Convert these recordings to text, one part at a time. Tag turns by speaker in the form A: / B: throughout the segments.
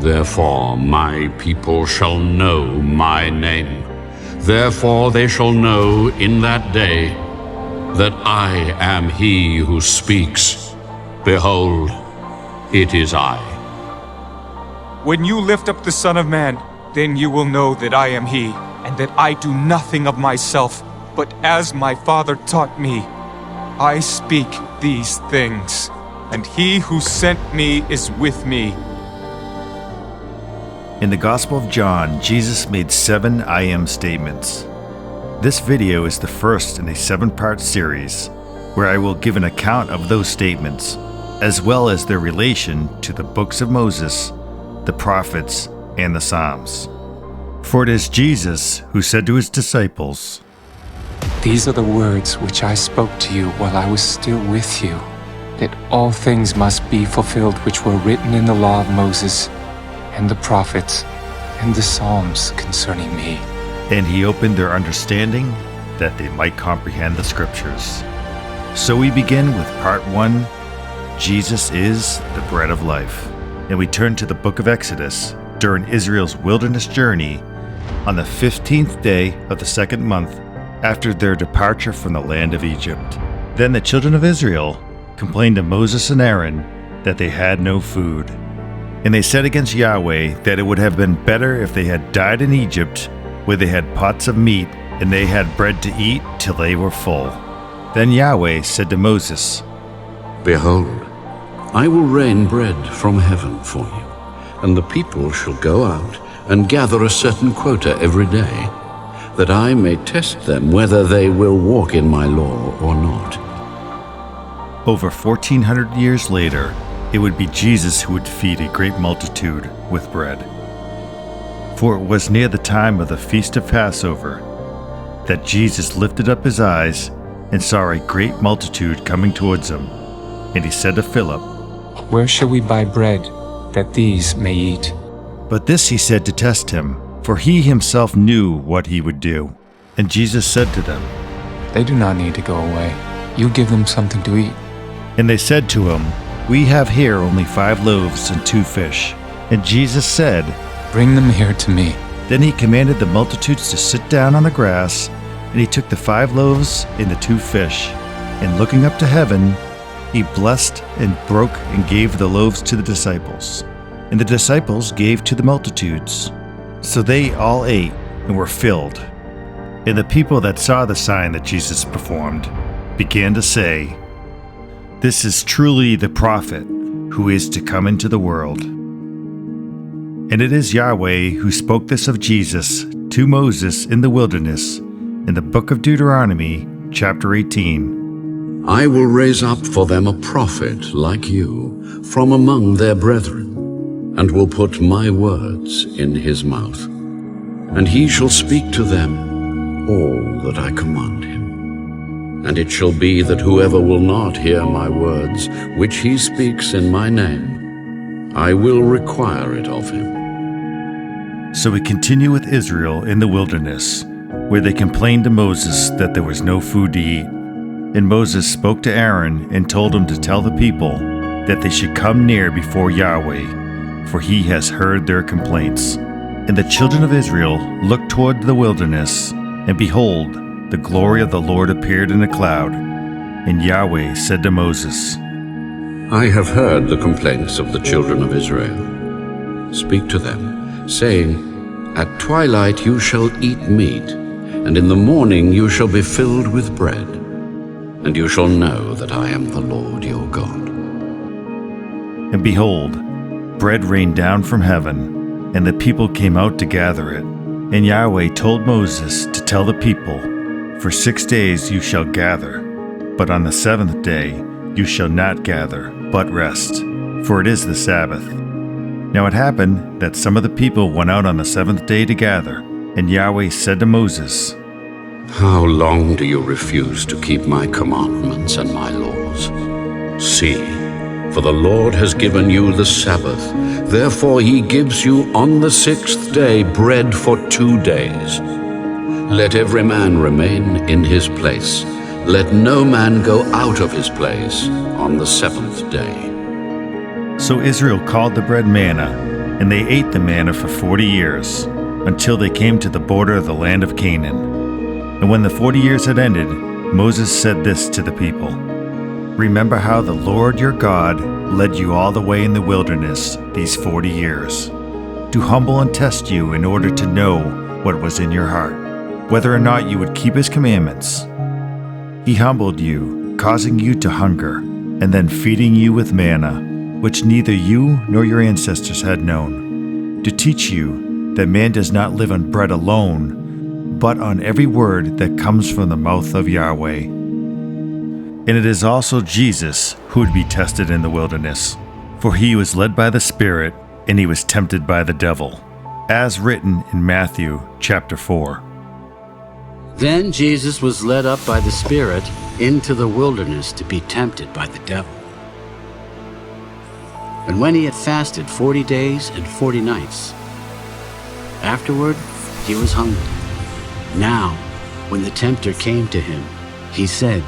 A: Therefore my people shall know my name. Therefore they shall know in that day that I am he who speaks. Behold, it is I.
B: When you lift up the Son of Man, then you will know that I am he, and that I do nothing of myself, but as my Father taught me, I speak these things, and he who sent me is with me.
C: In the Gospel of John, Jesus made 7 I am statements. This video is the first in a 7-part series where I will give an account of those statements, as well as their relation to the books of Moses, the prophets, and the Psalms. For it is Jesus who said to his disciples,
D: "These are the words which I spoke to you while I was still with you, that all things must be fulfilled which were written in the law of Moses, and the prophets, and the Psalms concerning me."
C: And he opened their understanding that they might comprehend the scriptures. So we begin with part 1, Jesus is the bread of life. And we turn to the book of Exodus during Israel's wilderness journey on the 15th day of the 2nd month after their departure from the land of Egypt. Then the children of Israel complained to Moses and Aaron that they had no food. And they said against Yahweh that it would have been better if they had died in Egypt, where they had pots of meat, and they had bread to eat till they were full. Then Yahweh said to Moses,
A: Behold, I will rain bread from heaven for you, and the people shall go out and gather a certain quota every day, that I may test them whether they will walk in my law or not.
C: Over 1400 years later, it would be Jesus who would feed a great multitude with bread. For it was near the time of the feast of Passover that Jesus lifted up his eyes and saw a great multitude coming towards him. And he said to Philip,
D: "Where shall we buy bread, that these may eat?"
C: But this he said to test him, for he himself knew what he would do. And Jesus said to them,
D: "They do not need to go away. You give them something to eat."
C: And they said to him, "We have here only 5 loaves and 2 fish. And Jesus said,
D: "Bring them here to me."
C: Then he commanded the multitudes to sit down on the grass, and he took the 5 loaves and the 2 fish, and looking up to heaven, he blessed and broke and gave the loaves to the disciples, and the disciples gave to the multitudes. So they all ate and were filled. And the people that saw the sign that Jesus performed began to say, "This is truly the prophet who is to come into the world." And it is Yahweh who spoke this of Jesus to Moses in the wilderness in the book of Deuteronomy, chapter 18.
A: I will raise up for them a prophet like you from among their brethren, and will put my words in his mouth. And he shall speak to them all that I command him. And it shall be that whoever will not hear my words, which he speaks in my name, I will require it of him.
C: So we continue with Israel in the wilderness, where they complained to Moses that there was no food to eat. And Moses spoke to Aaron and told him to tell the people that they should come near before Yahweh, for he has heard their complaints. And the children of Israel looked toward the wilderness, and behold, the glory of the Lord appeared in a cloud. And Yahweh said to Moses,
A: I have heard the complaints of the children of Israel. Speak to them, saying, At twilight you shall eat meat, and in the morning you shall be filled with bread, and you shall know that I am the Lord your God.
C: And behold, bread rained down from heaven, and the people came out to gather it. And Yahweh told Moses to tell the people, For 6 days you shall gather, but on the 7th day you shall not gather, but rest, for it is the Sabbath. Now it happened that some of the people went out on the 7th day to gather, and Yahweh said to Moses,
A: How long do you refuse to keep my commandments and my laws? See, for the Lord has given you the Sabbath. Therefore he gives you on the 6th day bread for 2 days. Let every man remain in his place. Let no man go out of his place on the 7th day.
C: So Israel called the bread manna, And they ate the manna for 40 years, until they came to the border of the land of Canaan. And when the 40 years had ended, Moses said this to the people: "Remember how the Lord your God led you all the way in the wilderness these 40 years, to humble and test you in order to know what was in your heart, whether or not you would keep his commandments. He humbled you, causing you to hunger, and then feeding you with manna, which neither you nor your ancestors had known, to teach you that man does not live on bread alone, but on every word that comes from the mouth of Yahweh." And it is also Jesus who would be tested in the wilderness, for he was led by the Spirit, and he was tempted by the devil, as written in Matthew chapter 4.
E: Then Jesus was led up by the Spirit into the wilderness to be tempted by the devil. And when he had fasted 40 days and 40 nights, afterward he was hungry. Now, when the tempter came to him, he said,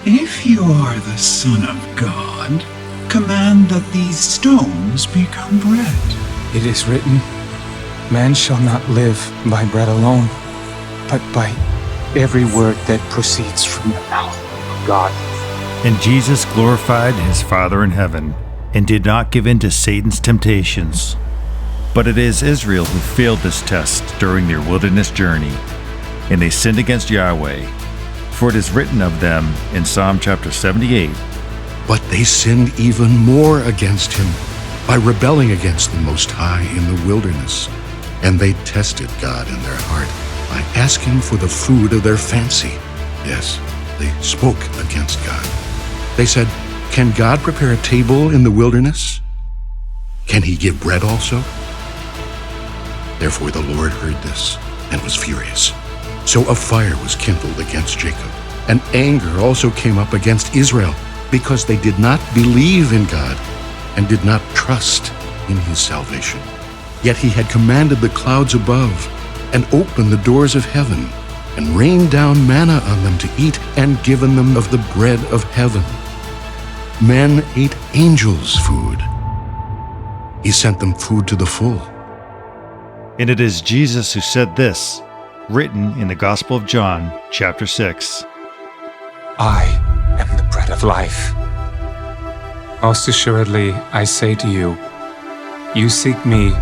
F: "If you are the Son of God, command that these stones become bread."
D: It is written, "Man shall not live by bread alone, but by every word that proceeds from the mouth of God."
C: And Jesus glorified his Father in heaven, and did not give in to Satan's temptations. But it is Israel who failed this test during their wilderness journey, and they sinned against Yahweh. For it is written of them in Psalm chapter 78,
G: But they sinned even more against him by rebelling against the Most High in the wilderness. And they tested God in their heart by asking for the food of their fancy. Yes, they spoke against God. They said, "Can God prepare a table in the wilderness? Can he give bread also?" Therefore the Lord heard this and was furious. So a fire was kindled against Jacob, and anger also came up against Israel, because they did not believe in God and did not trust in his salvation. Yet he had commanded the clouds above and opened the doors of heaven and rained down manna on them to eat and given them of the bread of heaven. Men ate angels' food. He sent them food to the full.
C: And it is Jesus who said this, written in the Gospel of John, chapter 6.
D: I am the bread of life. Most assuredly, I say to you, you seek me,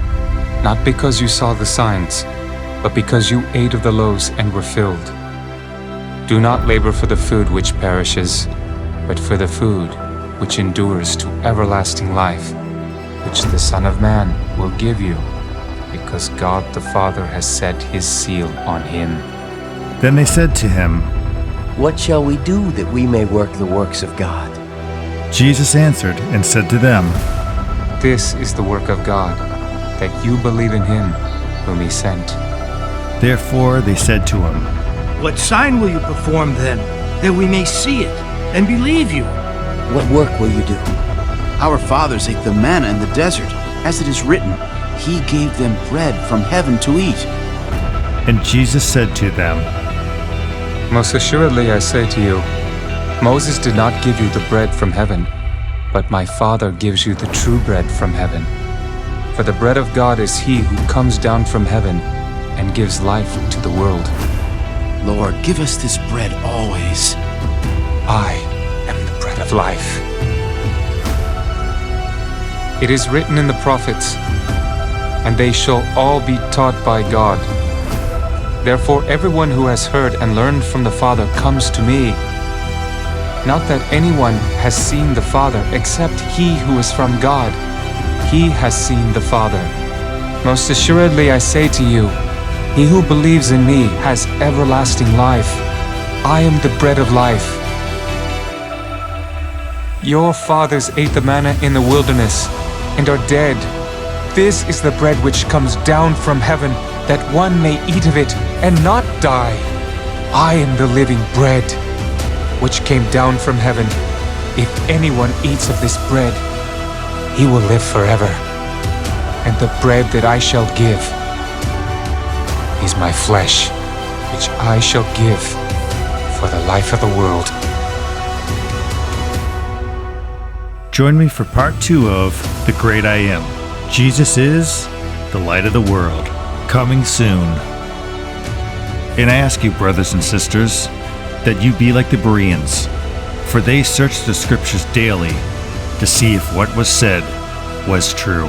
D: not because you saw the signs, but because you ate of the loaves and were filled. Do not labor for the food which perishes, but for the food which endures to everlasting life, which the Son of Man will give you, because God the Father has set his seal on him.
C: Then they said to him,
H: What shall we do that we may work the works of God?
C: Jesus answered and said to them,
D: This is the work of God, that you believe in him whom he sent.
C: Therefore they said to him,
I: What sign will you perform then, that we may see it and believe you?
H: What work will you do?
J: Our fathers ate the manna in the desert, as it is written, He gave them bread from heaven to eat.
C: And Jesus said to them,
D: Most assuredly I say to you, Moses did not give you the bread from heaven, but my Father gives you the true bread from heaven. For the bread of God is he who comes down from heaven and gives life to the world.
J: Lord, give us this bread always.
D: I am the bread of life. It is written in the prophets, and they shall all be taught by God. Therefore everyone who has heard and learned from the Father comes to me. Not that anyone has seen the Father except he who is from God. He has seen the Father. Most assuredly I say to you, he who believes in me has everlasting life. I am the bread of life. Your fathers ate the manna in the wilderness and are dead. This is the bread which comes down from heaven, that one may eat of it and not die. I am the living bread which came down from heaven. If anyone eats of this bread, he will live forever. And the bread that I shall give is my flesh, which I shall give for the life of the world.
C: Join me for part 2 of The Great I Am, Jesus is the light of the world, coming soon. And I ask you, brothers and sisters, that you be like the Bereans, for they searched the scriptures daily to see if what was said was true.